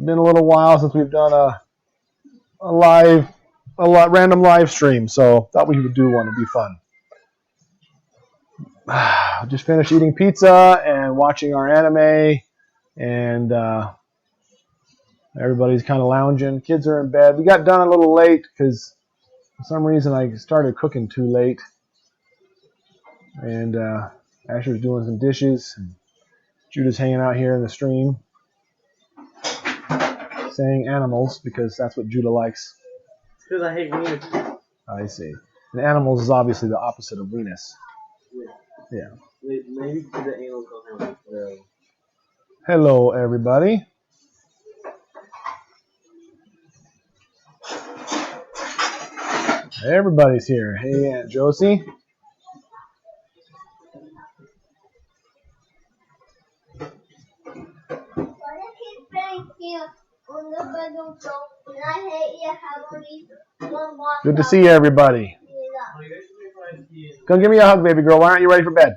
been a little while since we've done a random live stream, so thought we would do one. It'd be fun. Just finished eating pizza and watching our anime, and everybody's kind of lounging. Kids are in bed. We got done a little late because for some reason I started cooking too late, and Asher's doing some dishes, and Judah's hanging out here in the stream saying animals because that's what Judah likes. Because I hate Venus. I see. And animals is obviously the opposite of Venus. Yeah. Maybe the anal called him. Hello, everybody. Everybody's here. Hey, Aunt Josie. Good to see you, everybody. Come give me a hug, baby girl. Why aren't you ready for bed?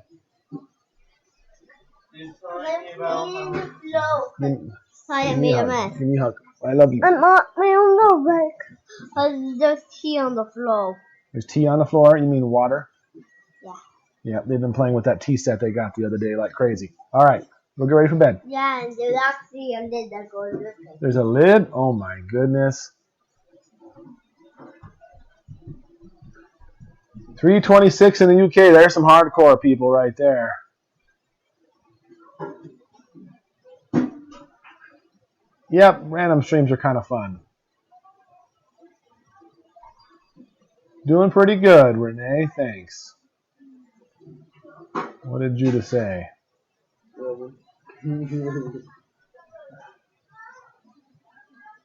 I made a mess. Give me a hug. I love you. I'm not my own back. There's tea on the floor. There's tea on the floor? You mean water? Yeah. Yeah, they've been playing with that tea set they got the other day like crazy. All right, we'll get ready for bed. Yeah, and there's actually a lid that goes with it. There's a lid? Oh my goodness. 3:26 in the UK. There's some hardcore people right there. Yep, random streams are kind of fun. Doing pretty good, Renee. Thanks. What did Judah say? What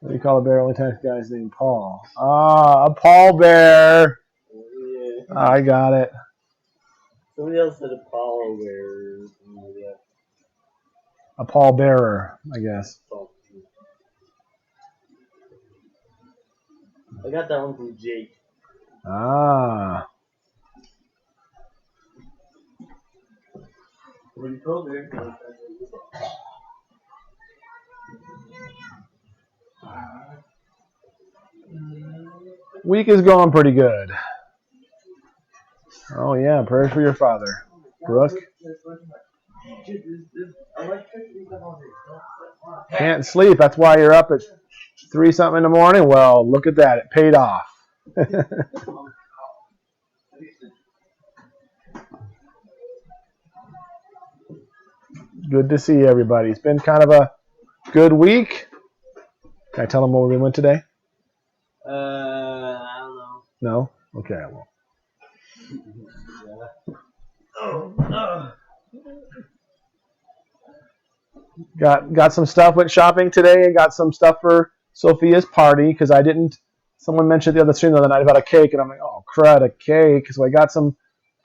do you call a bear? Only time guy's named Paul. Ah, a Paul bear. Yeah. I got it. Somebody else said a Paul bear. A Paul bearer, I guess. I got that one from Jake. Ah. What do you call there? Week is going pretty good. Oh yeah, prayers for your father, Brooke. Can't sleep. That's why you're up at 3-something in the morning. Well, look at that. It paid off. Good to see everybody. It's been kind of a good week. Can I tell them where we went today? I don't know. No? Okay, I won't. Got some stuff. Went shopping today and got some stuff for Sophia's party because I didn't. Someone mentioned the other stream the other night about a cake, and I'm like, oh crud, a cake. So I got some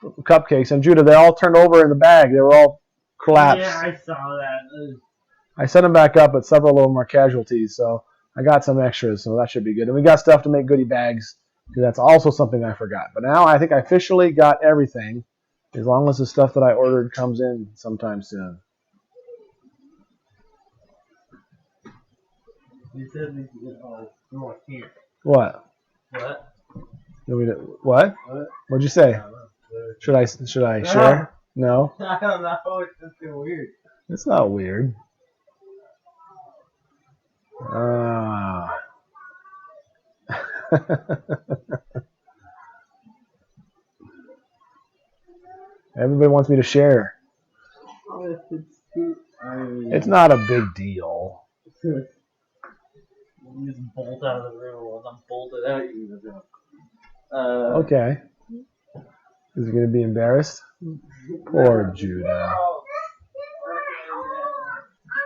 cupcakes, and Judah, they all turned over in the bag. They were all collapsed. Yeah, I saw that. I set them back up, but several of them are casualties, so I got some extras, so that should be good. And we got stuff to make goodie bags, because that's also something I forgot. But now I think I officially got everything, as long as the stuff that I ordered comes in sometime soon. You said we could, no, I can't. What? What? What? What? What'd you say? Should I share? No? I don't know. It's just weird. It's not weird. Ah. Everybody wants me to share. It's not a big deal. You just bolt out of the room once I'm bolted out. Okay. Is he going to be embarrassed? Poor Judah.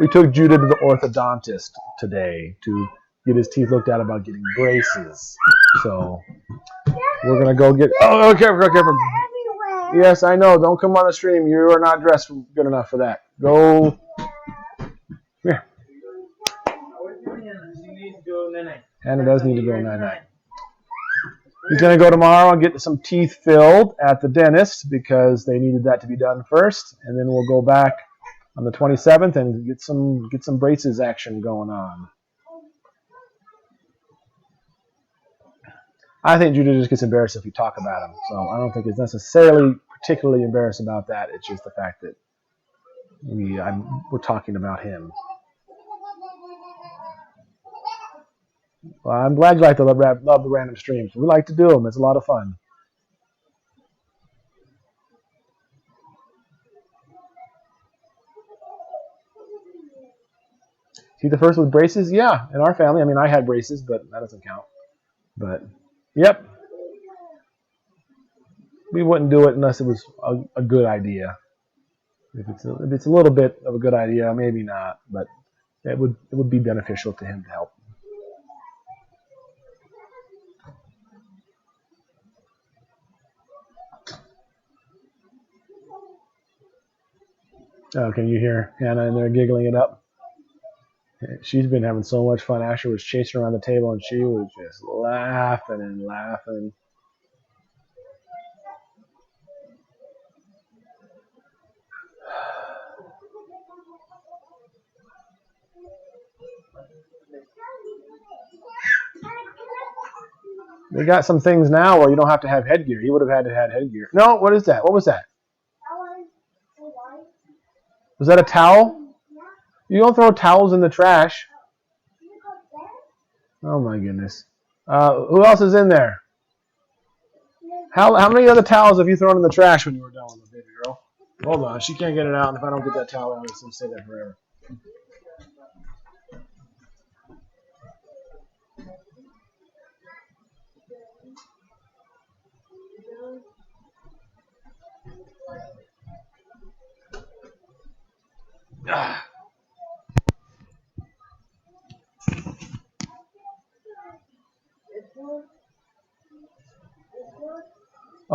We took Judah to the orthodontist today to get his teeth looked at about getting braces. So we're going to go get... Oh, careful. Yes, I know. Don't come on the stream. You are not dressed good enough for that. Go... Here. Hannah does need to go night-night. He's going to go tomorrow and get some teeth filled at the dentist because they needed that to be done first. And then we'll go back on the 27th and get some braces action going on. I think Judah just gets embarrassed if we talk about him. So I don't think it's necessarily particularly embarrassed about that. It's just the fact that we're talking about him. Well, I'm glad you like to love the random streams. We like to do them. It's a lot of fun. See the first with braces? Yeah, in our family. I mean, I had braces, but that doesn't count. But, yep. We wouldn't do it unless it was a good idea. If it's a little bit of a good idea, maybe not. But it would be beneficial to him to help. Oh, can you hear Hannah in there giggling it up? She's been having so much fun. Asher was chasing around the table, and she was just laughing and laughing. They got some things now where you don't have to have headgear. He would have had to have headgear. No, what is that? What was that? Was that a towel? You don't throw towels in the trash. Oh my goodness. Who else is in there? How many other towels have you thrown in the trash when you were done with the baby girl? Hold on, she can't get it out, and if I don't get that towel out, it's going to stay there forever.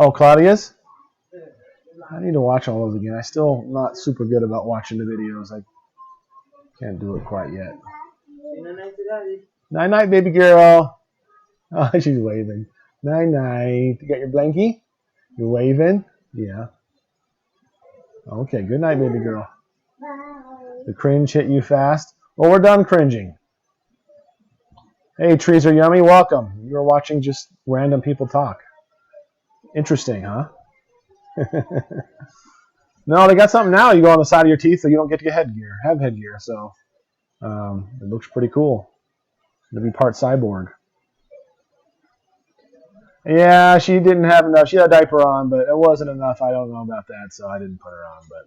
Oh, Claudia's? I need to watch all those again. I'm still not super good about watching the videos. I can't do it quite yet. Night night, baby girl. Oh, she's waving. Night night. You got your blankie? You're waving? Yeah. Okay, good night, baby girl. The cringe hit you fast. Well, we're done cringing. Hey, trees are yummy. Welcome. You're watching just random people talk. Interesting, huh? No, they got something now. You go on the side of your teeth so you don't get to get headgear. Have headgear, so it looks pretty cool. To be part cyborg. Yeah, she didn't have enough. She had a diaper on, but it wasn't enough. I don't know about that, so I didn't put her on. But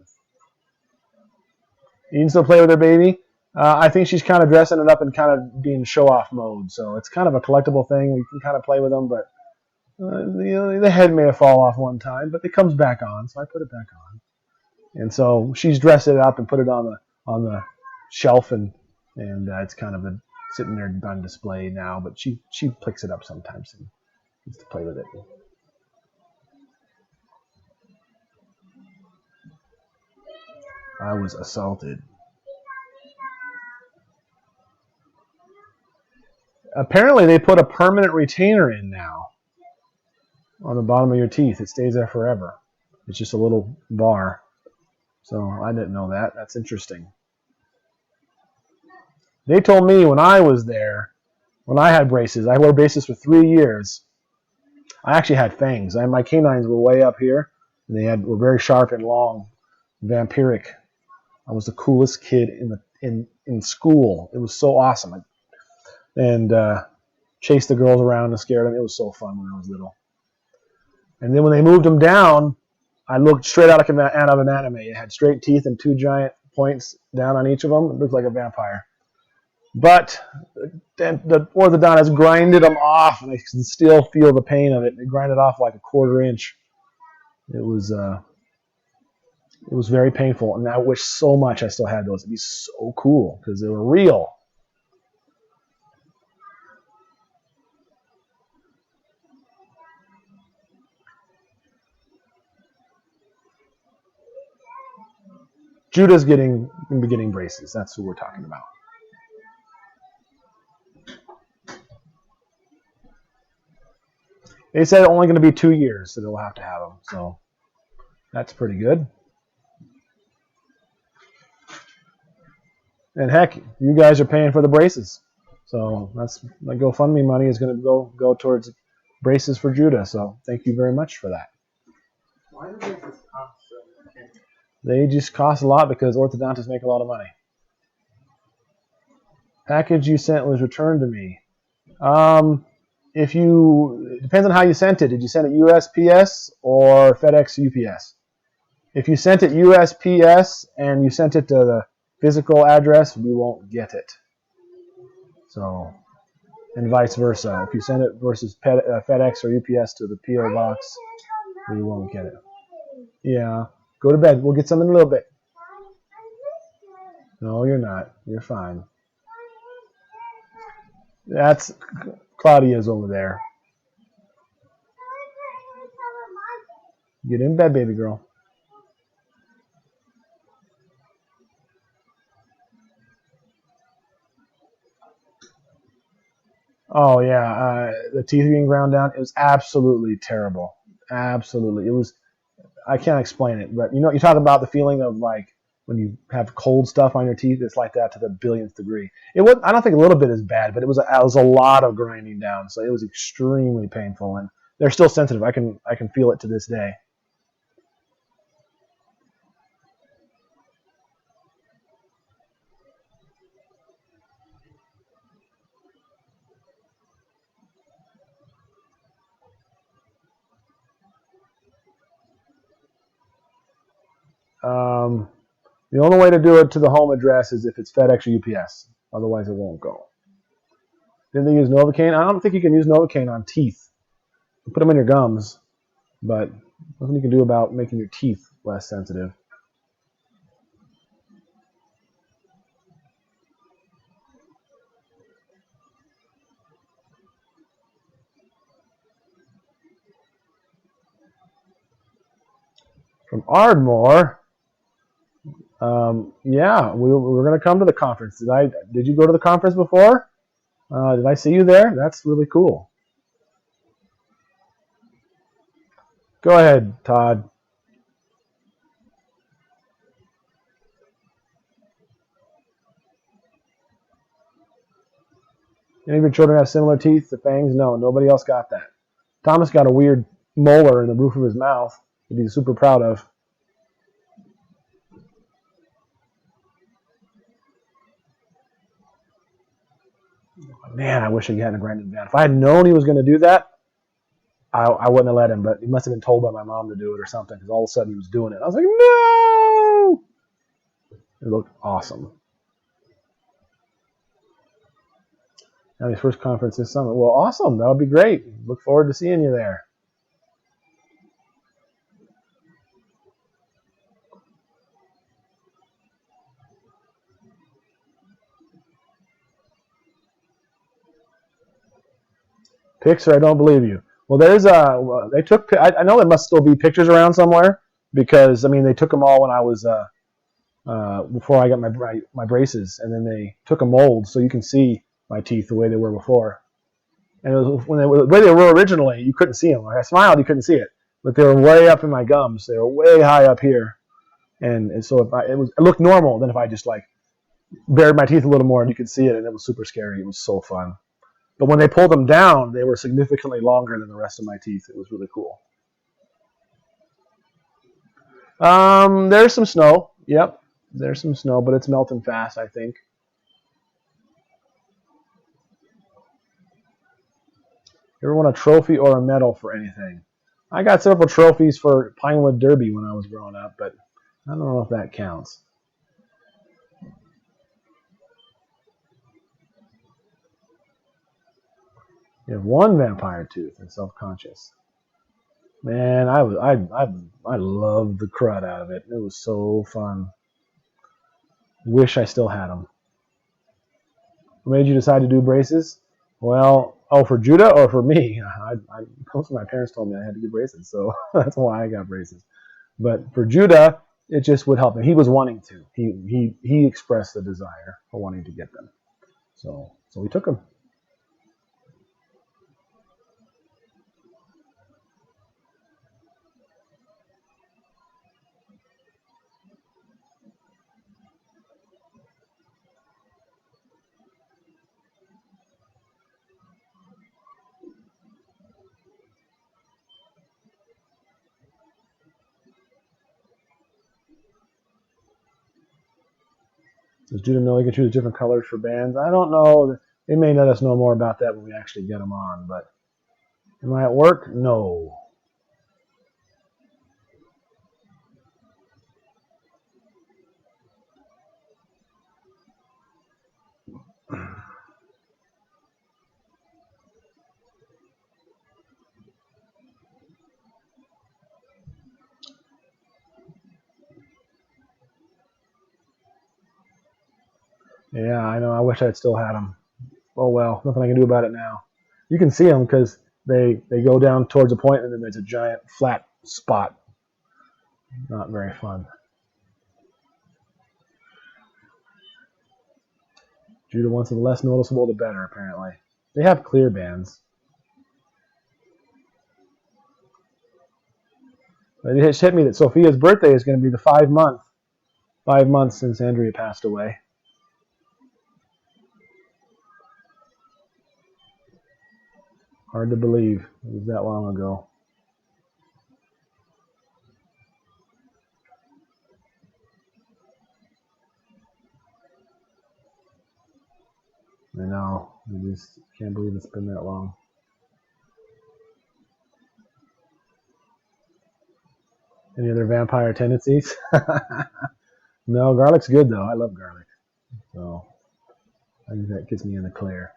you can still play with her baby. I think she's kind of dressing it up and kind of being show-off mode. So it's kind of a collectible thing. You can kind of play with them, but the head may have fallen off one time, but it comes back on, so I put it back on. And so she's dressed it up and put it on the shelf, and it's kind of sitting there on display now. But she picks it up sometimes and gets to play with it. I was assaulted. Apparently, they put a permanent retainer in now on the bottom of your teeth. It stays there forever. It's just a little bar. So I didn't know that. That's interesting. They told me when I was there, when I had braces, I wore braces for 3 years. I actually had fangs. My canines were way up here, and they were very sharp and long, vampiric. I was the coolest kid in school. It was so awesome. And chased the girls around and scared them. It was so fun when I was little. And then when they moved them down, I looked straight out of an anime. It had straight teeth and 2 giant points down on each of them. It looked like a vampire. But the orthodontist grinded them off, and I can still feel the pain of it. They grinded off like a 1/4 inch. It was very painful, and I wish so much I still had those. It'd be so cool because they were real. Judah's going to be getting braces. That's who we're talking about. They said only going to be 2 years, so they'll have to have them. So that's pretty good. And heck, you guys are paying for the braces. So that's my GoFundMe money is going to go towards braces for Judah. So thank you very much for that. Why do braces cost so much? They just cost a lot because orthodontists make a lot of money. Package you sent was returned to me. It depends on how you sent it. Did you send it USPS or FedEx UPS? If you sent it USPS and you sent it to the physical address, we won't get it. So, and vice versa. If you send it versus FedEx or UPS to the PO box, we won't get it. Yeah. Go to bed. We'll get some in a little bit. No, you're not. You're fine. That's Claudia's over there. Get in bed, baby girl. Oh yeah, the teeth being ground down. It was absolutely terrible. Absolutely, it was. I can't explain it, but you talk about the feeling of like when you have cold stuff on your teeth. It's like that to the billionth degree. It was. I don't think a little bit is bad, but it was a lot of grinding down. So it was extremely painful, and they're still sensitive. I can feel it to this day. The only way to do it to the home address is if it's FedEx or UPS. Otherwise, it won't go. Didn't they use Novocaine? I don't think you can use Novocaine on teeth. You put them in your gums, but nothing you can do about making your teeth less sensitive. From Ardmore, yeah, we're going to come to the conference. Did you go to the conference before? Did I see you there? That's really cool. Go ahead, Todd. Any of your children have similar teeth, the fangs? No, nobody else got that. Thomas got a weird molar in the roof of his mouth that he's super proud of. Man, I wish he hadn't granted that. If I had known he was going to do that, I wouldn't have let him, but he must have been told by my mom to do it or something, because all of a sudden he was doing it. I was like, no! It looked awesome. Now his first conference this summer. Well, awesome. That would be great. Look forward to seeing you there. Pixar, I don't believe you. Well, they took, I know there must still be pictures around somewhere, because, I mean, they took them all when I was, before I got my braces, and then they took a mold so you can see my teeth the way they were before. And the way they were originally, you couldn't see them. When I smiled, you couldn't see it, but they were way up in my gums. They were way high up here, and so it looked normal. Then if I just like bared my teeth a little more, and you could see it, and it was super scary. It was so fun. But when they pulled them down, they were significantly longer than the rest of my teeth. It was really cool. There's some snow. Yep, there's some snow, but it's melting fast, I think. You ever won a trophy or a medal for anything? I got several trophies for Pinewood Derby when I was growing up, but I don't know if that counts. You have one vampire tooth and self-conscious. Man, I loved the crud out of it. It was so fun. Wish I still had them. What made you decide to do braces? Well, for Judah or for me? Both of my parents told me I had to do braces, so that's why I got braces. But for Judah, it just would help him. He was wanting to. He expressed the desire for wanting to get them. So we took them. Does Judah know he can choose different colors for bands? I don't know. They may let us know more about that when we actually get them on, but am I at work? No. Yeah, I know. I wish I'd still had them. Oh well, nothing I can do about it now. You can see them because they go down towards a point and then there's a giant flat spot. Not very fun. Judah wants the less noticeable, the better, apparently. They have clear bands. But it just hit me that Sophia's birthday is going to be the 5 month. 5 months since Andrea passed away. Hard to believe it was that long ago. I know. I just can't believe it's been that long. Any other vampire tendencies? No, garlic's good though. I love garlic. So I think that gets me in the clear.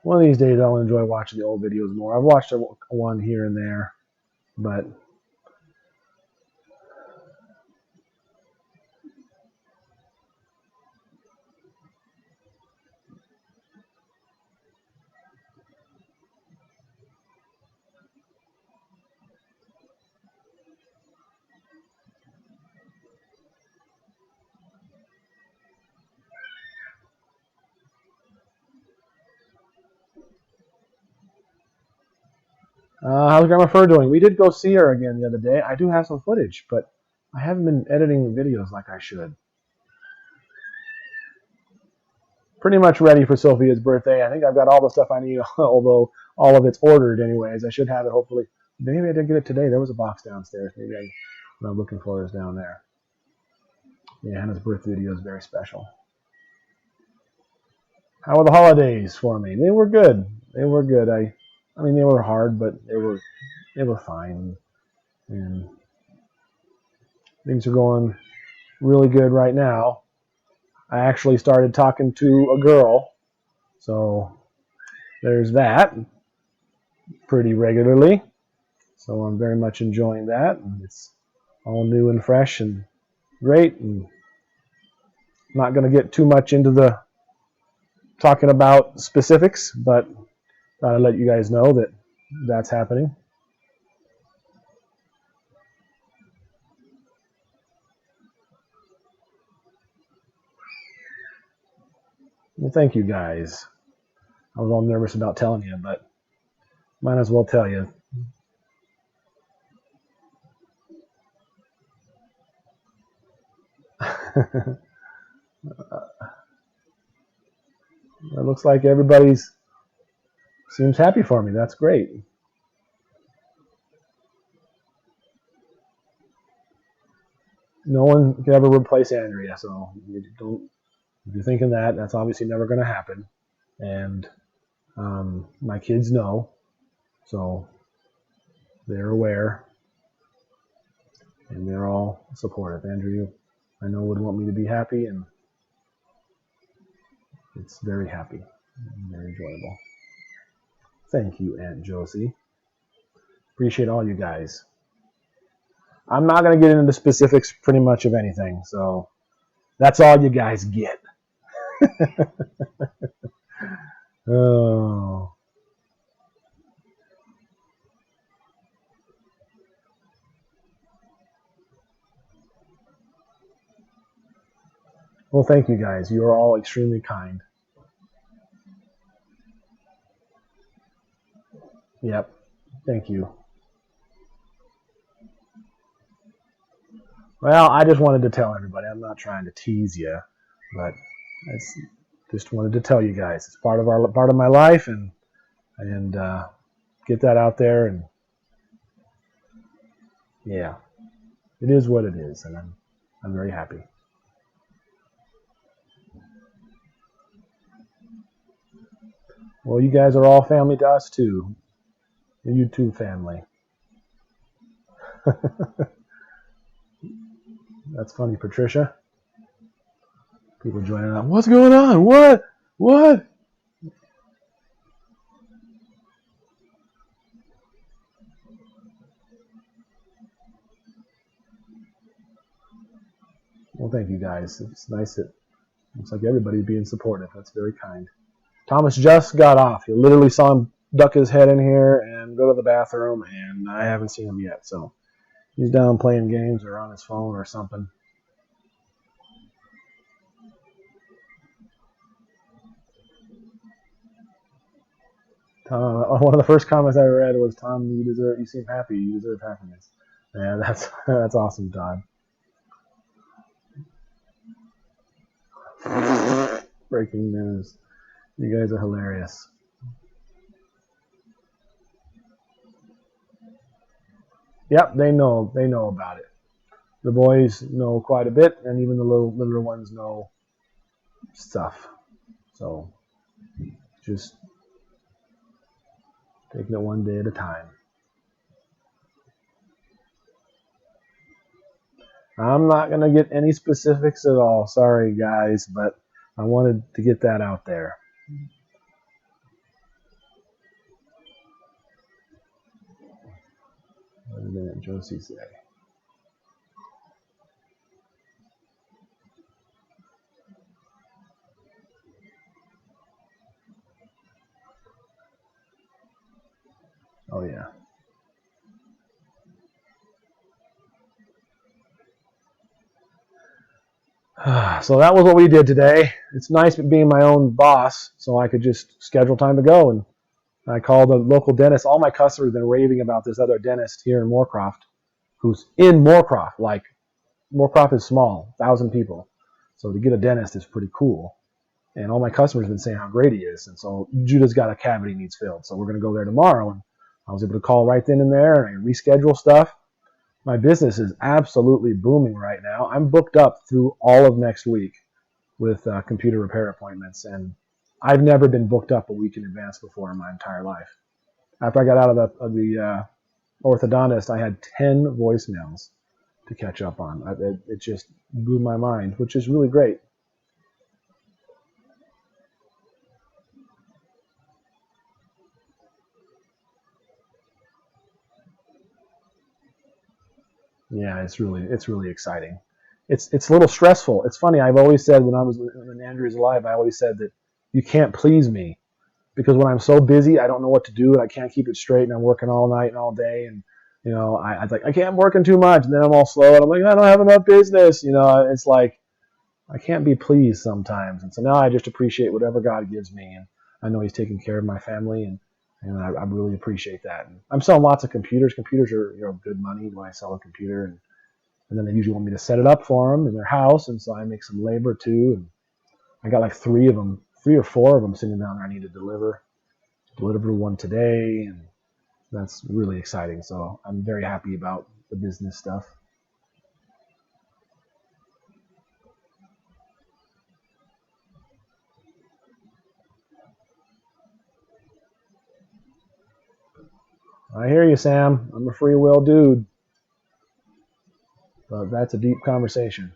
One of these days I'll enjoy watching the old videos more. I've watched one here and there, but how's Grandma Fur doing? We did go see her again the other day. I do have some footage, but I haven't been editing videos like I should. Pretty much ready for Sophia's birthday. I think I've got all the stuff I need, although all of it's ordered anyways. I should have it hopefully. Maybe I did get it today. There was a box downstairs. Maybe what I'm looking for is down there. Yeah, Hannah's birthday video is very special. How were the holidays for me? They were good. They were good. I mean, they were hard, but they were fine. And things are going really good right now. I actually started talking to a girl, so there's that pretty regularly. So I'm very much enjoying that. And it's all new and fresh and great. And I'm not going to get too much into the talking about specifics, but thought I'd let you guys know that that's happening. Well, thank you guys. I was all nervous about telling you, but might as well tell you. It looks like everybody's seems happy for me. That's great. No one can ever replace Andrea, so you don't. If you're thinking that, that's obviously never going to happen. And my kids know, so they're aware, and they're all supportive. Andrea, I know, would want me to be happy, and it's very happy, very enjoyable. Thank you, Aunt Josie. Appreciate all you guys. I'm not going to get into the specifics pretty much of anything, so that's all you guys get. Oh. Well, thank you guys. You are all extremely kind. Yep. Thank you. Well, I just wanted to tell everybody. I'm not trying to tease you, but I just wanted to tell you guys. It's part of my life, and get that out there. And yeah, it is what it is, and I'm very happy. Well, you guys are all family to us too. You too, family. That's funny, Patricia. People joining up. What's going on? What? What? Well, thank you guys. It's nice that looks like everybody's being supportive. That's very kind. Thomas just got off. You literally saw him duck his head in here and go to the bathroom, and I haven't seen him yet. So he's down playing games or on his phone or something. One of the first comments I read was, "Tom, you seem happy. You deserve happiness." Yeah, that's awesome, Todd. Breaking news. You guys are hilarious. Yep, they know about it. The boys know quite a bit, and even the littler ones know stuff. So just taking it one day at a time. I'm not going to get any specifics at all. Sorry, guys, but I wanted to get that out there. What did Josie say? Oh, yeah. So that was what we did today. It's nice being my own boss, so I could just schedule time to go. And I called the local dentist. All my customers have been raving about this other dentist here in Moorcroft, who's in Moorcroft. Like, Moorcroft is small, 1,000 people. So to get a dentist is pretty cool. And all my customers have been saying how great he is. And so Judah's got a cavity needs filled. So we're going to go there tomorrow. And I was able to call right then and there and reschedule stuff. My business is absolutely booming right now. I'm booked up through all of next week with computer repair appointments. And I've never been booked up a week in advance before in my entire life. After I got out of the orthodontist, I had 10 voicemails to catch up on. It just blew my mind, which is really great. Yeah, it's really exciting. It's a little stressful. It's funny. I've always said when Andrea's alive, I always said that you can't please me because when I'm so busy, I don't know what to do and I can't keep it straight and I'm working all night and all day and I like I can't working too much and then I'm all slow and I'm like I don't have enough business. It's like I can't be pleased sometimes. And so now I just appreciate whatever God gives me and I know He's taking care of my family and I really appreciate that. And I'm selling lots of computers. Computers are good money when I sell a computer and then they usually want me to set it up for them in their house, and so I make some labor too. And I got like 3 or 4 of them sitting down there I need to deliver. Deliver one today, and that's really exciting. So I'm very happy about the business stuff. I hear you, Sam. I'm a free will dude. But that's a deep conversation.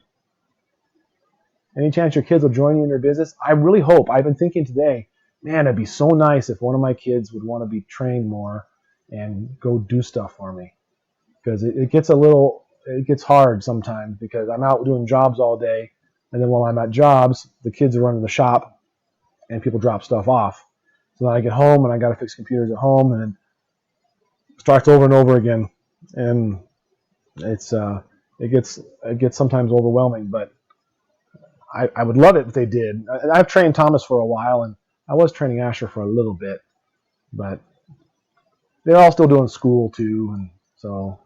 Any chance your kids will join you in your business? I really hope. I've been thinking today, man, it'd be so nice if one of my kids would want to be trained more and go do stuff for me. Because it gets hard sometimes because I'm out doing jobs all day. And then while I'm at jobs, the kids are running the shop and people drop stuff off. So then I get home and I got to fix computers at home and it starts over and over again. And it gets sometimes overwhelming, but I would love it if they did. I've trained Thomas for a while, and I was training Asher for a little bit, but they're all still doing school too, and so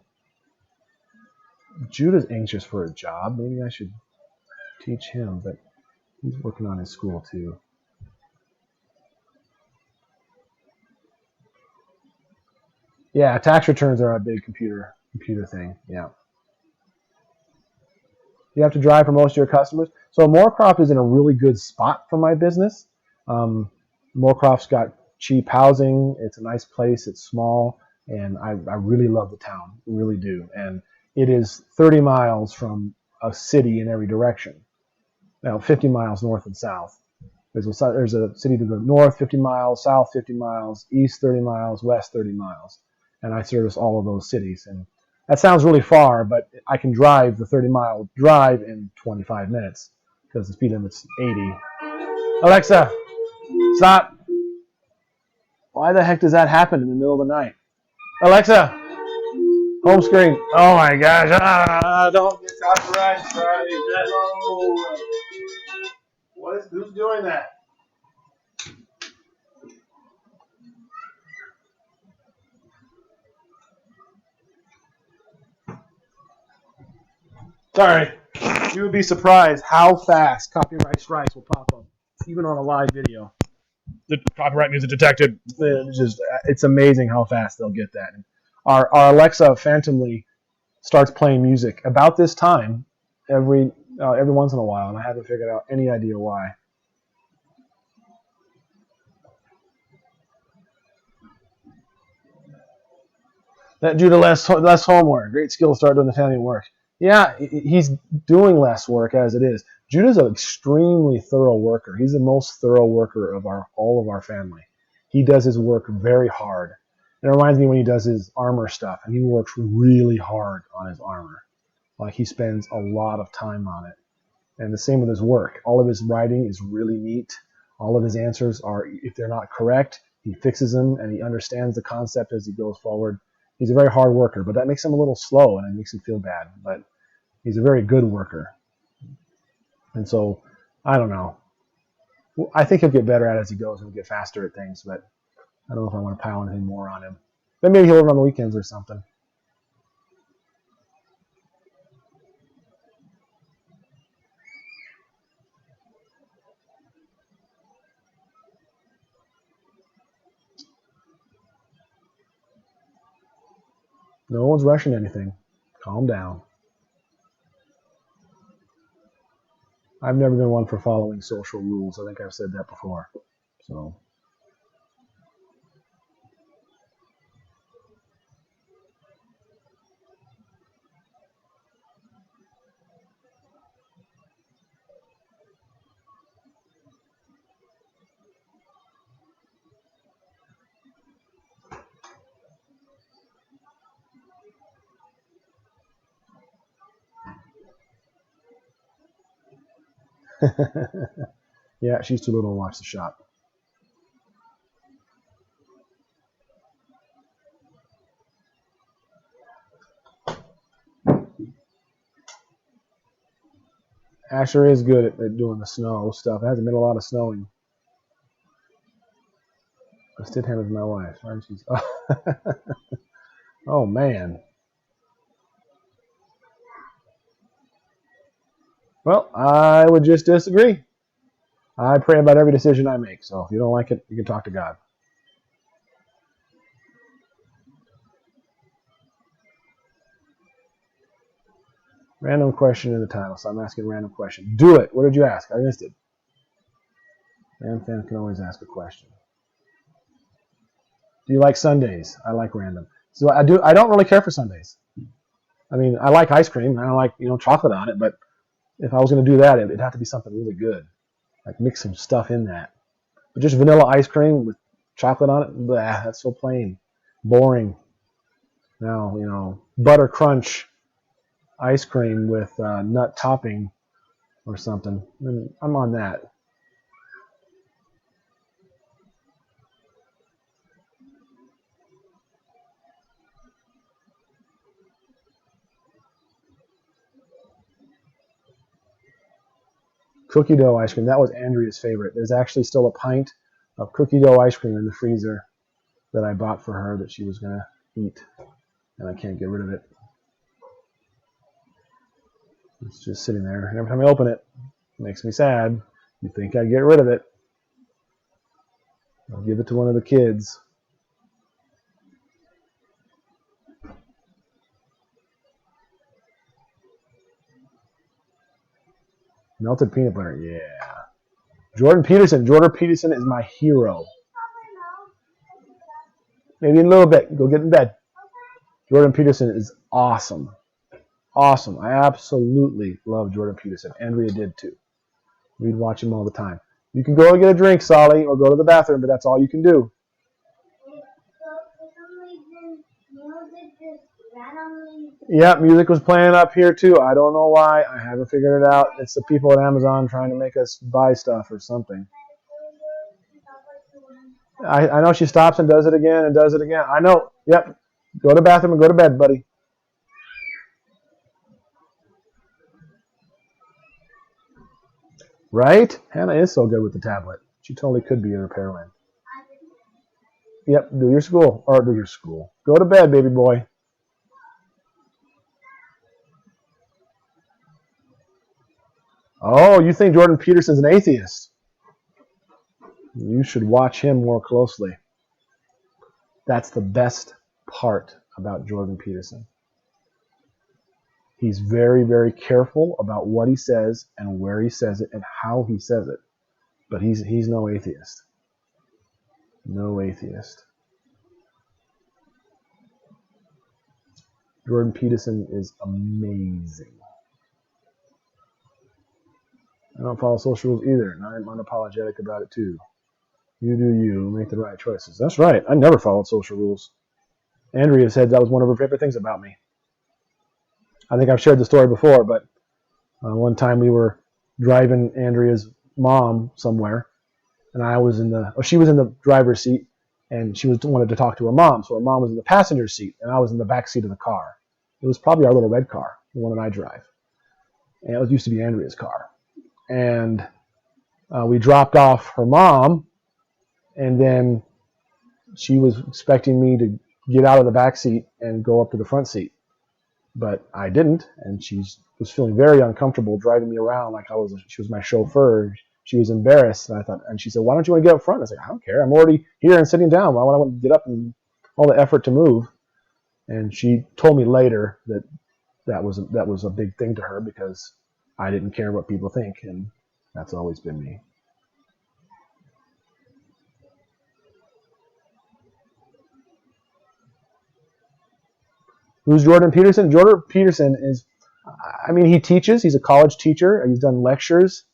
Judah's anxious for a job. Maybe I should teach him, but he's working on his school too. Yeah, tax returns are a big computer thing. Yeah. You have to drive for most of your customers. So Moorcroft is in a really good spot for my business. Moorcroft's got cheap housing. It's a nice place. It's small, and I really love the town. I really do. And it is 30 miles from a city in every direction. Now, 50 miles north and south. There's a city to the north 50 miles, south 50 miles, east 30 miles, west 30 miles. And I service all of those cities. And that sounds really far, but I can drive the 30-mile drive in 25 minutes because the speed limit's 80. Alexa, stop. Why the heck does that happen in the middle of the night? Alexa, home screen. Oh my gosh. Don't get copyright strike. Who's doing that? Sorry. You would be surprised how fast copyright strikes will pop up, even on a live video. The copyright music detected. It's amazing how fast they'll get that. Our Alexa phantomly starts playing music about this time every once in a while, and I haven't figured out any idea why. That due to less homework. Great skill to start doing the family work. Yeah, he's doing less work as it is. Judah's an extremely thorough worker. He's the most thorough worker of all of our family. He does his work very hard. It reminds me when he does his armor stuff, and he works really hard on his armor. Like he spends a lot of time on it. And the same with his work. All of his writing is really neat. All of his answers are, if they're not correct, he fixes them and he understands the concept as he goes forward. He's a very hard worker, but that makes him a little slow and it makes him feel bad. But he's a very good worker. And so, I don't know. I think he'll get better at it as he goes and he'll get faster at things, but I don't know if I want to pile anything more on him. But maybe he'll work on the weekends or something. No one's rushing anything. Calm down. I've never been one for following social rules. I think I've said that before. So. Yeah, she's too little to watch the shop. Asher is good at doing the snow stuff. It hasn't been a lot of snowing. I still have with my wife. Right? She's, oh, man. Well, I would just disagree. I pray about every decision I make. So if you don't like it, you can talk to God. Random question in the title, so I'm asking a random question. Do it. What did you ask? I missed it. Random fans can always ask a question. Do you like Sundaes? I like random. So I do. I don't really care for Sundaes. I mean, I like ice cream. I don't like chocolate on it. But if I was going to do that, it'd have to be something really good. Like mix some stuff in that. But just vanilla ice cream with chocolate on it, blah, that's so plain, boring. Now butter crunch ice cream with nut topping or something. And I'm on that. Cookie dough ice cream. That was Andrea's favorite. There's actually still a pint of cookie dough ice cream in the freezer that I bought for her that she was going to eat. And I can't get rid of it. It's just sitting there. And every time I open it, it makes me sad. You think I'd get rid of it. I'll give it to one of the kids. Melted peanut butter, yeah. Jordan Peterson. Jordan Peterson is my hero. Maybe in a little bit. Go get in bed. Jordan Peterson is awesome. Awesome. I absolutely love Jordan Peterson. Andrea did too. We'd watch him all the time. You can go and get a drink, Solly, or go to the bathroom, but that's all you can do. Yeah, music was playing up here too. I don't know why. I haven't figured it out. It's the people at Amazon trying to make us buy stuff or something. I know she stops and does it again and does it again. I know. Yep. Go to the bathroom and go to bed, buddy. Right? Hannah is so good with the tablet. She totally could be a repairman. Yep. Do your school. Or do your school. Go to bed, baby boy. Oh, you think Jordan Peterson's an atheist? You should watch him more closely. That's the best part about Jordan Peterson. He's very, very careful about what he says and where he says it and how he says it. But he's no atheist. No atheist. Jordan Peterson is amazing. I don't follow social rules either, and I'm unapologetic about it too. You do you, make the right choices. That's right. I never followed social rules. Andrea said that was one of her favorite things about me. I think I've shared the story before, but one time we were driving Andrea's mom somewhere, and she was in the driver's seat, and she wanted to talk to her mom, so her mom was in the passenger seat, and I was in the back seat of the car. It was probably our little red car, the one that I drive, and it used to be Andrea's car. And we dropped off her mom, and then she was expecting me to get out of the back seat and go up to the front seat. But I didn't, and she was feeling very uncomfortable driving me around like she was my chauffeur. She was embarrassed, and she said, "Why don't you want to get up front?" I was like, "I don't care. I'm already here and sitting down. Why would I want to get up and all the effort to move?" And she told me later that was a big thing to her because I didn't care what people think, and that's always been me. Who's Jordan Peterson? Jordan Peterson he teaches. He's a college teacher. He's done lectures.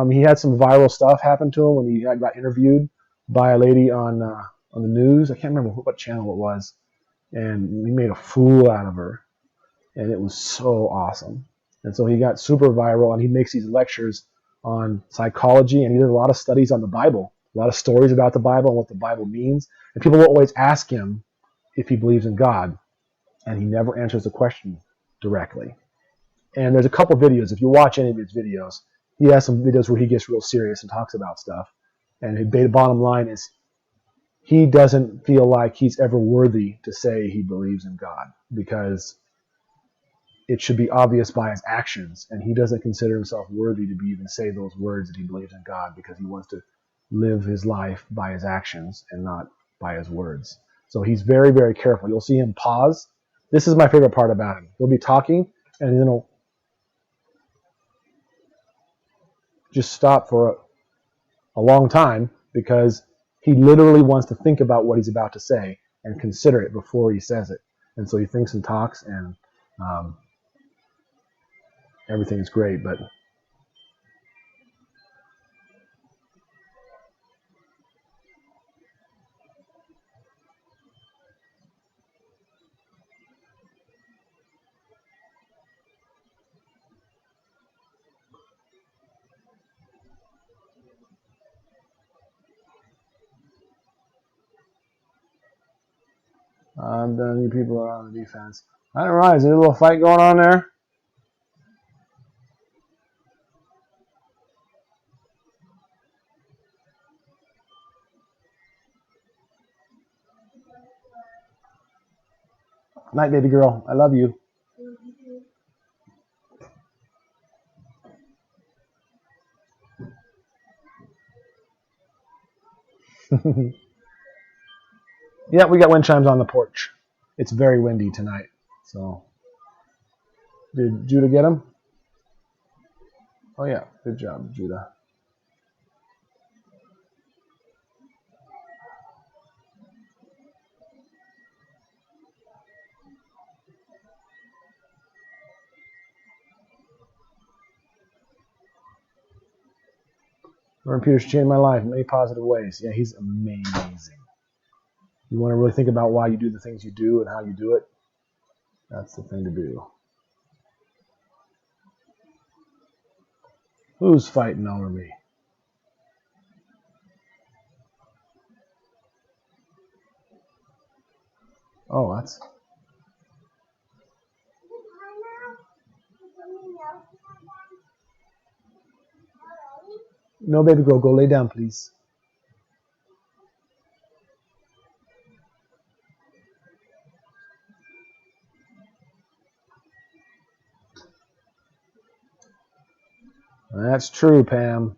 He had some viral stuff happen to him when he got interviewed by a lady on the news. I can't remember what channel it was. And he made a fool out of her. And it was so awesome. And so he got super viral, and he makes these lectures on psychology, and he did a lot of studies on the Bible, a lot of stories about the Bible and what the Bible means. And people will always ask him if he believes in God. And he never answers the question directly. And there's a couple videos. If you watch any of his videos, he has some videos where he gets real serious and talks about stuff. And the bottom line is he doesn't feel like he's ever worthy to say he believes in God because it should be obvious by his actions. And he doesn't consider himself worthy to even say those words that he believes in God because he wants to live his life by his actions and not by his words. So he's very, very careful. You'll see him pause. This is my favorite part about him. He'll be talking, and then he'll just stop for a long time because he literally wants to think about what he's about to say and consider it before he says it. And so he thinks and talks, and everything's great. But you people are on the defense. I don't realize there's a little fight going on there. Night, baby girl. I love you. Yeah, we got wind chimes on the porch. It's very windy tonight. So, did Judah get them? Oh yeah, good job, Judah. Reverend Peterson changed my life in many positive ways. Yeah, he's amazing. You want to really think about why you do the things you do and how you do it? That's the thing to do. Who's fighting over me? Oh, that's... No, baby girl, go lay down, please. That's true, Pam.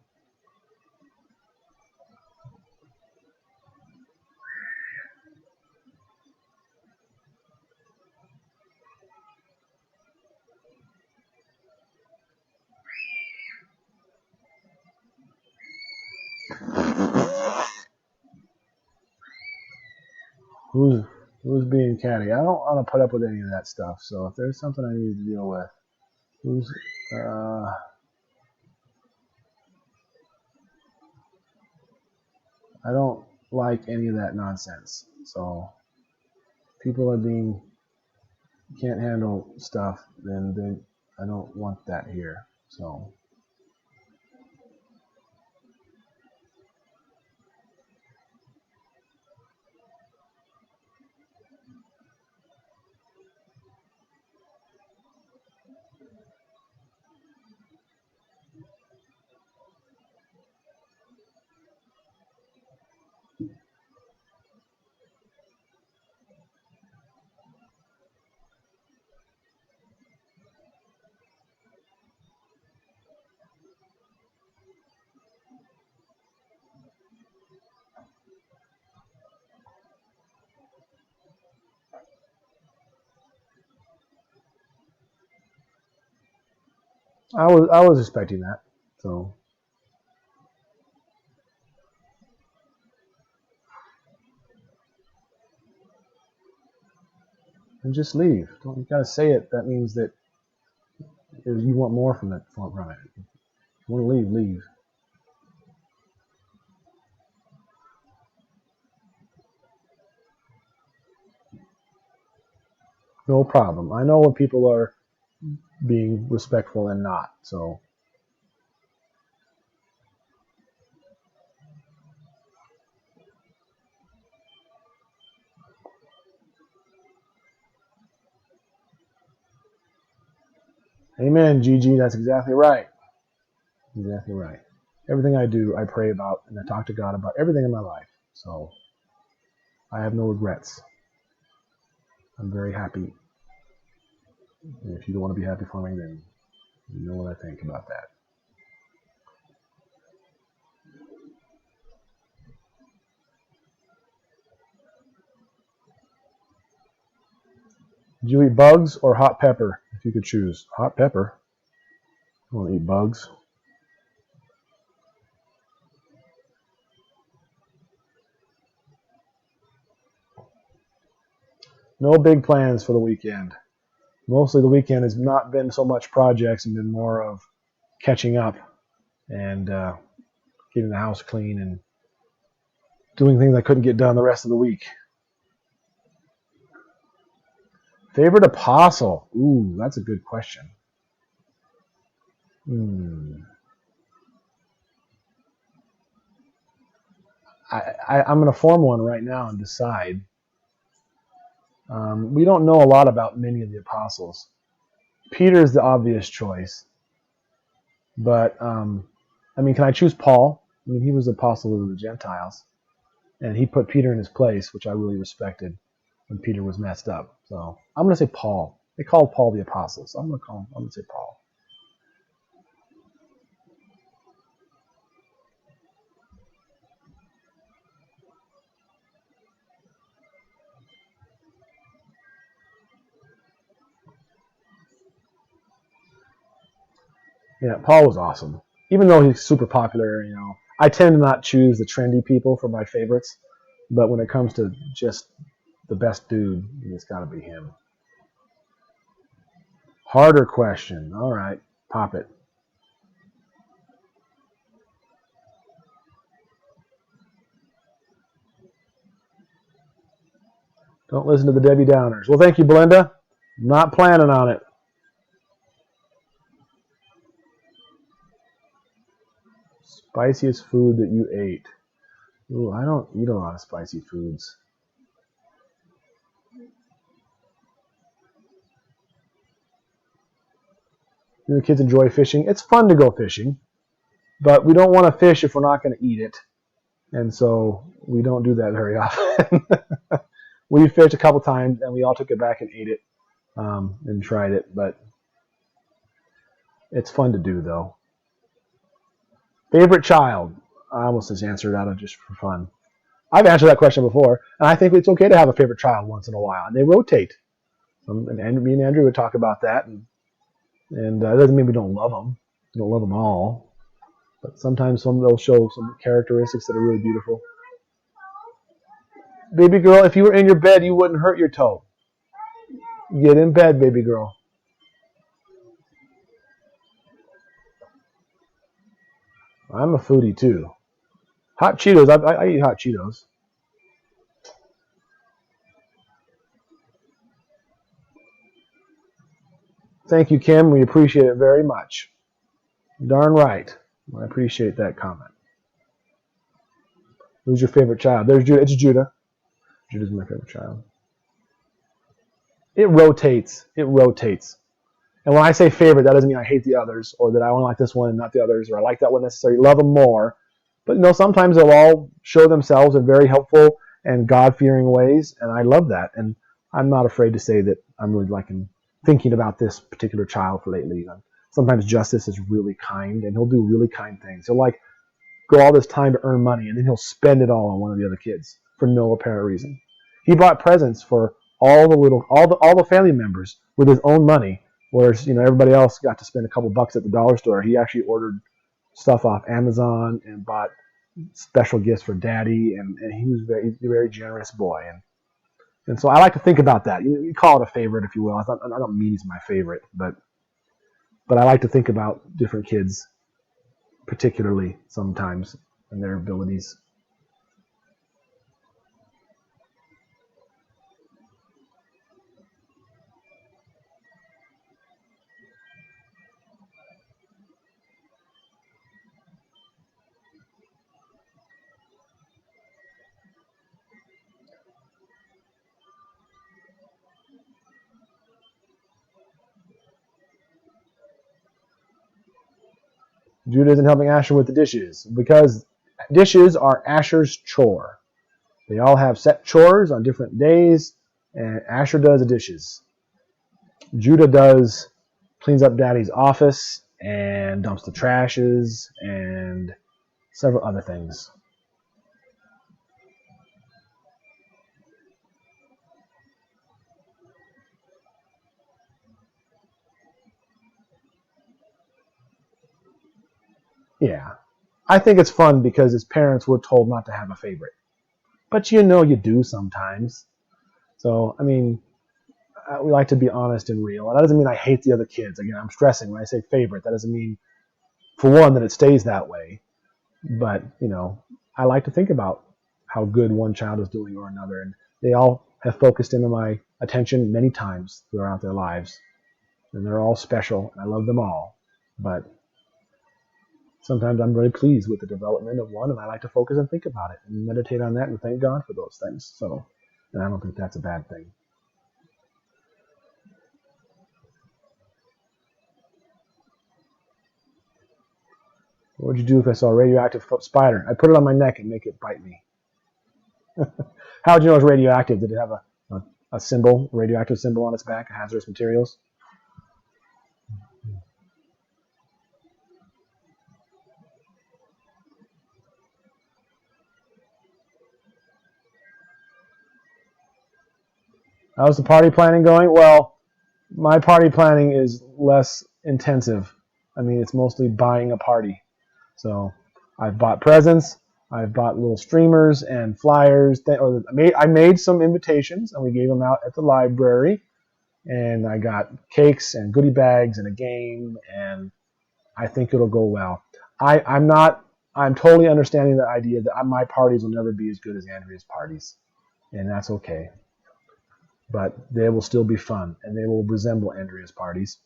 Who's being catty? I don't want to put up with any of that stuff. So if there's something I need to deal with, who's I don't like any of that nonsense. So people are being can't handle stuff, then I don't want that here. So I was expecting that. So and just leave. You gotta say it. That means that you want more from it. If you want to leave, leave. No problem. I know when people are being respectful and not. So amen, Gigi. That's exactly right. Exactly right. Everything I do, I pray about and I talk to God about everything in my life. So I have no regrets. I'm very happy. And if you don't want to be happy for me, then you know what I think about that. Did you eat bugs or hot pepper? If you could choose. Hot pepper. I want to eat bugs. No big plans for the weekend. Mostly the weekend has not been so much projects and been more of catching up and getting the house clean and doing things I couldn't get done the rest of the week. Favorite apostle? Ooh, that's a good question. I'm going to form one right now and decide. We don't know a lot about many of the apostles. Peter is the obvious choice. But, can I choose Paul? He was the apostle of the Gentiles. And he put Peter in his place, which I really respected when Peter was messed up. So I'm going to say Paul. They called Paul the apostle, so I'm going to say Paul. Yeah, Paul was awesome. Even though he's super popular, I tend to not choose the trendy people for my favorites. But when it comes to just the best dude, it's got to be him. Harder question. All right, pop it. Don't listen to the Debbie Downers. Well, thank you, Belinda. Not planning on it. Spiciest food that you ate. Ooh, I don't eat a lot of spicy foods. Do the kids enjoy fishing? It's fun to go fishing, but we don't want to fish if we're not going to eat it. And so we don't do that very often. We fished a couple times, and we all took it back and ate it and tried it. But it's fun to do, though. Favorite child? I almost just answered out of just for fun. I've answered that question before, and I think it's okay to have a favorite child once in a while. And they rotate. And me and Andrea would talk about that, and that doesn't mean we don't love them. We don't love them all. But sometimes they'll show some characteristics that are really beautiful. Baby girl, if you were in your bed, you wouldn't hurt your toe. Get in bed, baby girl. I'm a foodie, too. Hot Cheetos. I eat hot Cheetos. Thank you, Kim. We appreciate it very much. Darn right. I appreciate that comment. Who's your favorite child? There's Judah. It's Judah. Judah's my favorite child. It rotates. It rotates. And when I say favorite, that doesn't mean I hate the others, or that I only like this one and not the others, or I like that one necessarily, love them more. But sometimes they'll all show themselves in very helpful and God-fearing ways, and I love that. And I'm not afraid to say that I'm really liking thinking about this particular child for lately. Sometimes Justus is really kind, and he'll do really kind things. He'll go all this time to earn money, and then he'll spend it all on one of the other kids for no apparent reason. He bought presents for all the family members with his own money. Whereas, everybody else got to spend a couple bucks at the dollar store. He actually ordered stuff off Amazon and bought special gifts for Daddy, and he was a very generous boy. And so I like to think about that. You call it a favorite, if you will. I don't mean he's my favorite, but I like to think about different kids, particularly sometimes, and their abilities. Judah isn't helping Asher with the dishes because dishes are Asher's chore. They all have set chores on different days, and Asher does the dishes. Judah cleans up Daddy's office and dumps the trashes and several other things. Yeah. I think it's fun because as parents we're told not to have a favorite. But you do sometimes. So, we like to be honest and real. And that doesn't mean I hate the other kids. Again, I'm stressing when I say favorite. That doesn't mean, for one, that it stays that way. But, I like to think about how good one child is doing or another. And they all have focused into my attention many times throughout their lives. And they're all special. And I love them all. But sometimes I'm very pleased with the development of one, and I like to focus and think about it and meditate on that and thank God for those things. So, and I don't think that's a bad thing. What would you do if I saw a radioactive spider? I'd put it on my neck and make it bite me. How would you know it's radioactive? Did it have a symbol, a radioactive symbol on its back, hazardous materials? How's the party planning going? Well, my party planning is less intensive I mean, it's mostly buying a party. So I've bought presents. I've bought little streamers and flyers. I made some invitations, and we gave them out at the library. And I got cakes and goodie bags and a game, and I think it'll go well. I'm totally understanding the idea that my parties will never be as good as Andrea's parties, and that's okay. But they will still be fun, and they will resemble Andrea's parties.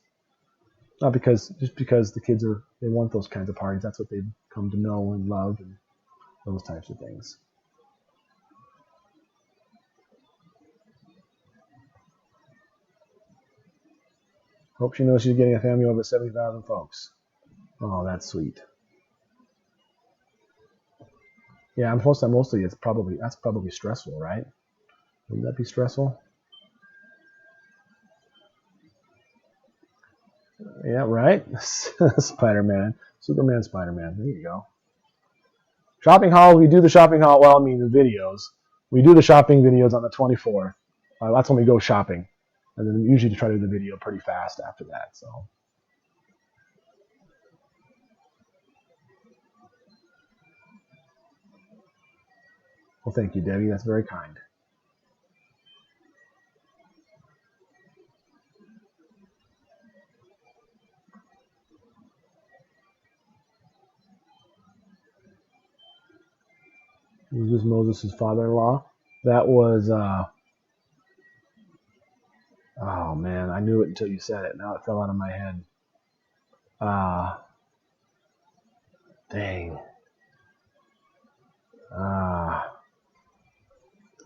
Not just because the kids they want those kinds of parties. That's what they've come to know and love, and those types of things. Hope she knows she's getting a family of over 70,000 folks. Oh, that's sweet. Yeah, I'm supposed to mostly. That's probably stressful, right? Wouldn't that be stressful? Yeah, right? Spider-Man. Superman, Spider-Man. There you go. Shopping haul, we do the shopping haul, well, I mean the videos. We do the shopping videos on the 24th. That's when we go shopping. And then we usually try to do the video pretty fast after that. So. Well, thank you, Debbie. That's very kind. Was this Moses' father-in-law? That was, oh man, I knew it until you said it. Now it fell out of my head. Dang.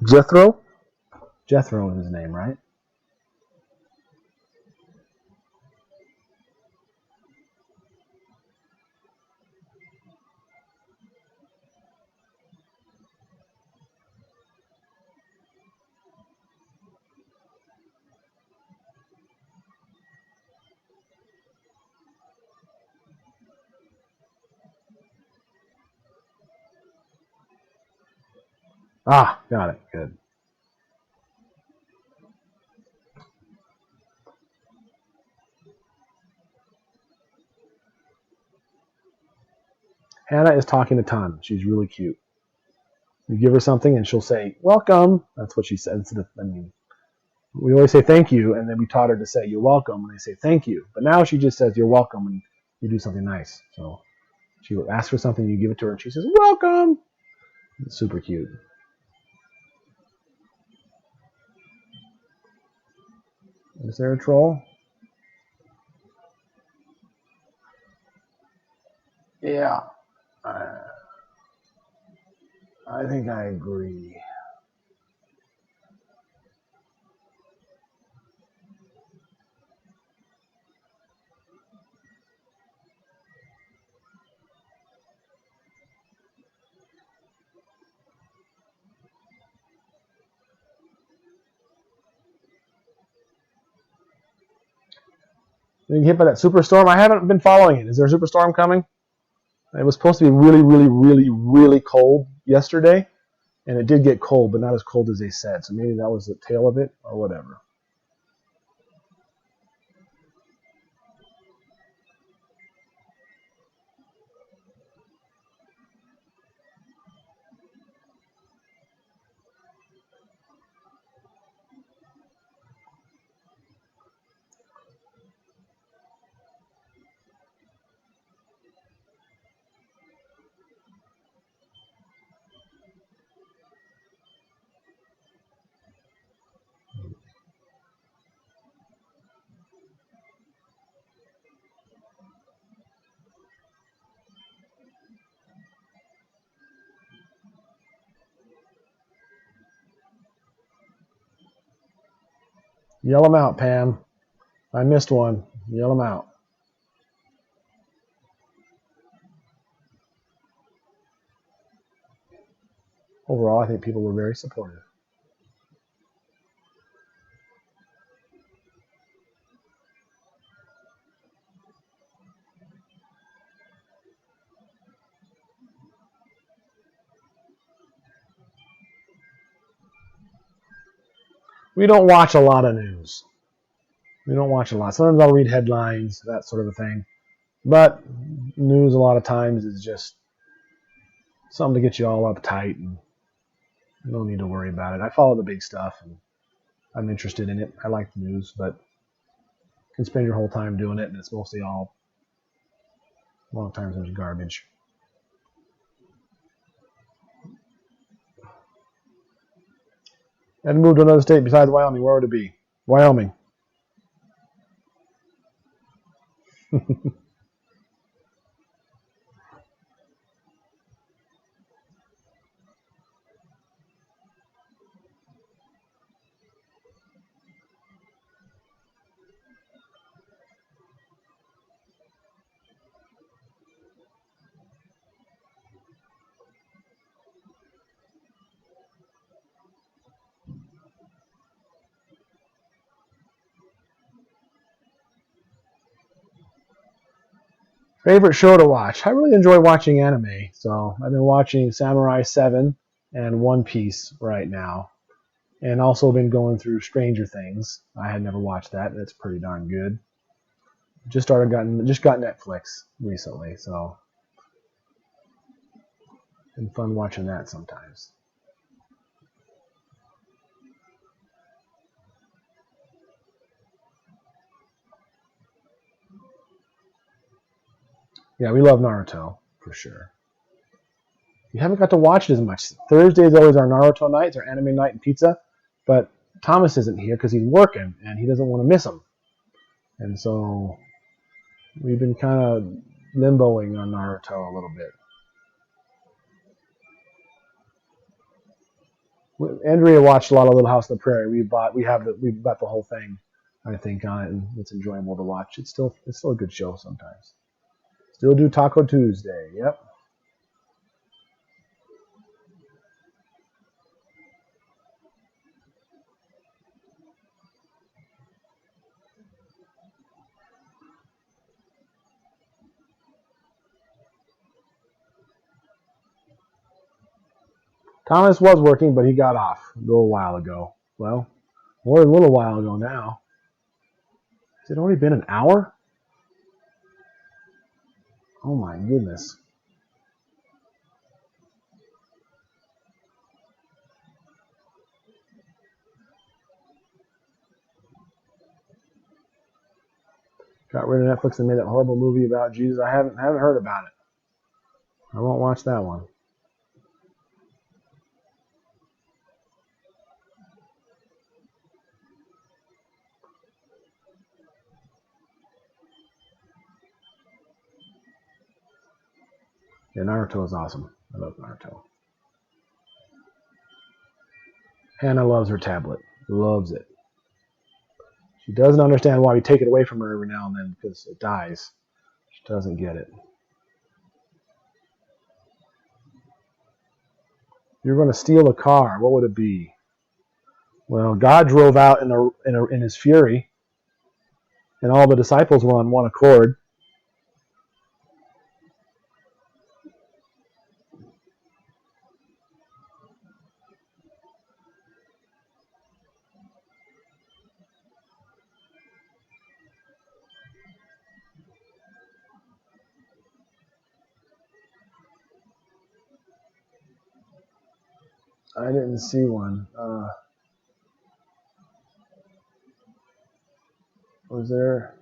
Jethro? Jethro is his name, right? Ah, got it. Good. Hannah is talking a ton. She's really cute. You give her something and she'll say, welcome. That's what she says. I mean, we always say thank you, and then we taught her to say you're welcome when they say thank you. But now she just says you're welcome when you do something nice. So she will ask for something, you give it to her, and she says, welcome. It's super cute. Is there a troll? Yeah. I think I agree. Being hit by that superstorm? I haven't been following it. Is there a superstorm coming? It was supposed to be really, really, really, really cold yesterday, and it did get cold, but not as cold as they said. So maybe that was the tail of it, or whatever. Yell them out, Pam. I missed one. Yell them out. Overall, I think people were very supportive. We don't watch a lot of news. We don't watch a lot. Sometimes I'll read headlines, that sort of a thing. But news a lot of times is just something to get you all uptight, and no need to worry about it. I follow the big stuff, and I'm interested in it. I like the news, but you can spend your whole time doing it, and it's mostly all, a lot of times there's garbage. And move to another state besides Wyoming. Where would it be? Wyoming. Favorite show to watch? I really enjoy watching anime, so I've been watching Samurai 7 and One Piece right now, and also been going through Stranger Things. I had never watched that, and it's pretty darn good. Just got Netflix recently, so it's been fun watching that sometimes. Yeah, we love Naruto for sure. We haven't got to watch it as much. Thursday is always our Naruto night, it's our anime night and pizza, but Thomas isn't here because he's working and he doesn't want to miss them, and so we've been kind of limboing on Naruto a little bit. Andrea watched a lot of Little House on the Prairie. We bought the whole thing, I think, on it, and it's enjoyable to watch. It's still a good show sometimes. Still do Taco Tuesday. Yep. Thomas was working, but he got off a little while ago. Well, more than a little while ago now. Has it already been an hour? Oh my goodness. Got rid of Netflix and made that horrible movie about Jesus. I haven't heard about it. I won't watch that one. Yeah, Naruto is awesome. I love Naruto. Hannah loves her tablet. Loves it. She doesn't understand why we take it away from her every now and then because it dies. She doesn't get it. If you're going to steal a car, what would it be? Well, God drove out in his fury, and all the disciples were on one accord. I didn't see one. Was there?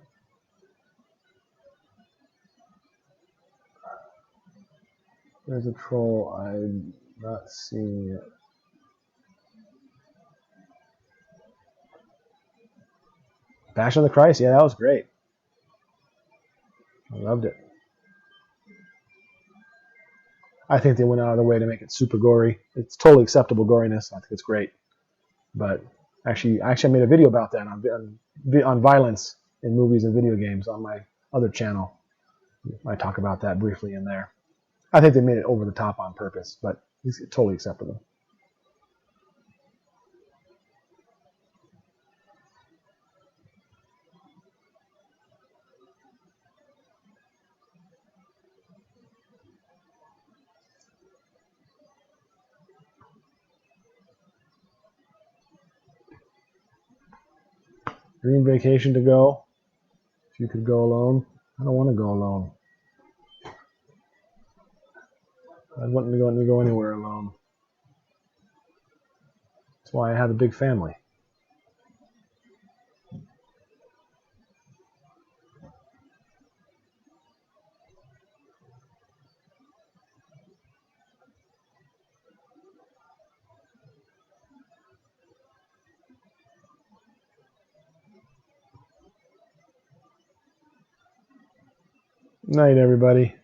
There's a troll. I'm not seeing it. Passion of the Christ. Yeah, that was great. I loved it. I think they went out of their way to make it super gory. It's totally acceptable goriness. I think it's great. But actually, I made a video about that on violence in movies and video games on my other channel. I talk about that briefly in there. I think they made it over the top on purpose, but it's totally acceptable. Dream vacation to go. If you could go alone. I don't want to go alone. I wouldn't go anywhere alone. That's why I have a big family. Night, everybody.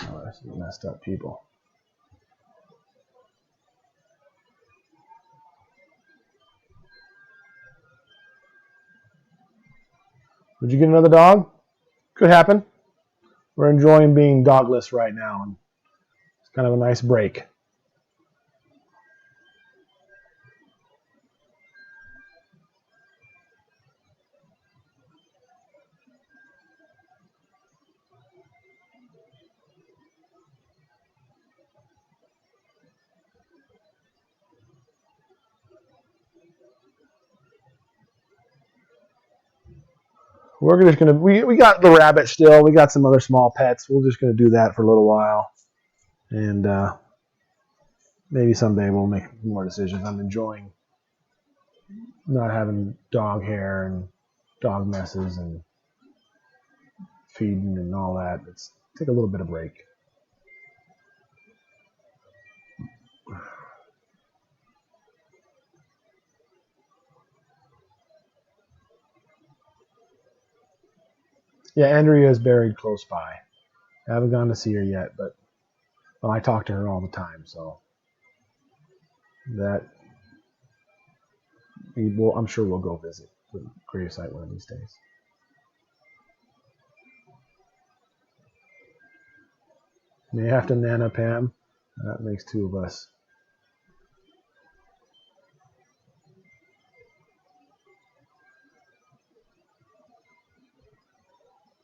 Oh, that's messed up people. Would you get another dog? Could happen. We're enjoying being dogless right now, and it's kind of a nice break. We're just gonna we got the rabbit still. We got some other small pets. We're just gonna do that for a little while, and maybe someday we'll make more decisions. I'm enjoying not having dog hair and dog messes and feeding and all that. Let's take a little bit of break. Yeah, Andrea is buried close by. I haven't gone to see her yet, but I talk to her all the time, so that I'm sure we'll go visit the gravesite one of these days. May have to Nana Pam. That makes two of us.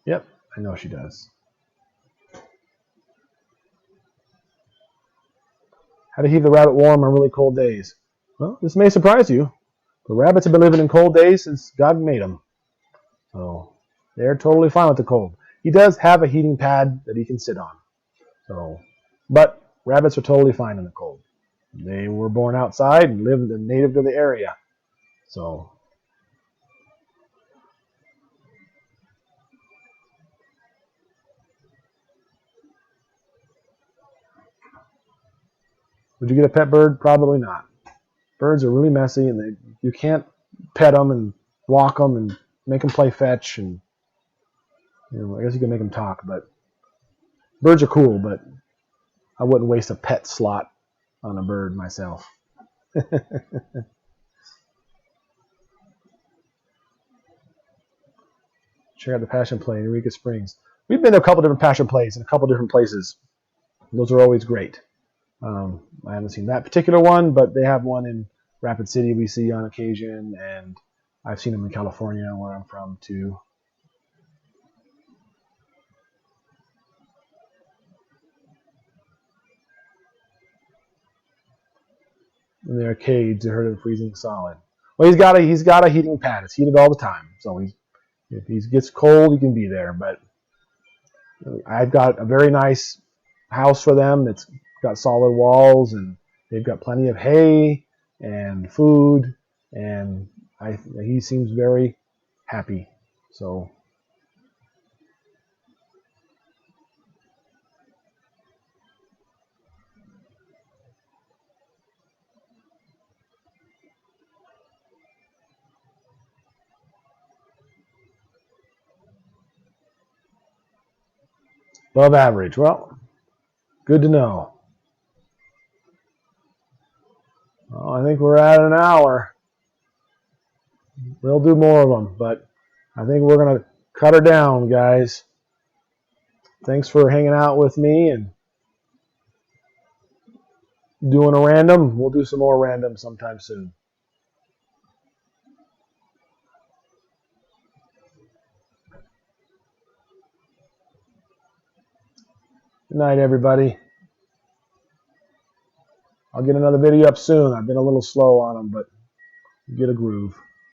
Yep, I know she does. How to keep the rabbit warm on really cold days? Well, this may surprise you, but rabbits have been living in cold days since God made them. So they're totally fine with the cold. He does have a heating pad that he can sit on. So, but rabbits are totally fine in the cold. They were born outside and live native to the area. So would you get a pet bird? Probably not. Birds are really messy, and you can't pet them and walk them and make them play fetch, and I guess you can make them talk. But birds are cool, but I wouldn't waste a pet slot on a bird myself. Check out the Passion Play in Eureka Springs. We've been to a couple different Passion Plays in a couple different places. Those are always great. I haven't seen that particular one, but they have one in Rapid City we see on occasion, and I've seen them in California, where I'm from, too. In the arcades, I heard of freezing solid. Well, he's got a heating pad. It's heated all the time, so if he gets cold, he can be there. But I've got a very nice house for them. It's got solid walls, and they've got plenty of hay and food, and he seems very happy. So Above average. Well, good to know. Well, I think we're at an hour. We'll do more of them, but I think we're going to cut her down, guys. Thanks for hanging out with me and doing a random. We'll do some more random sometime soon. Good night, everybody. I'll get another video up soon. I've been a little slow on them, but get a groove.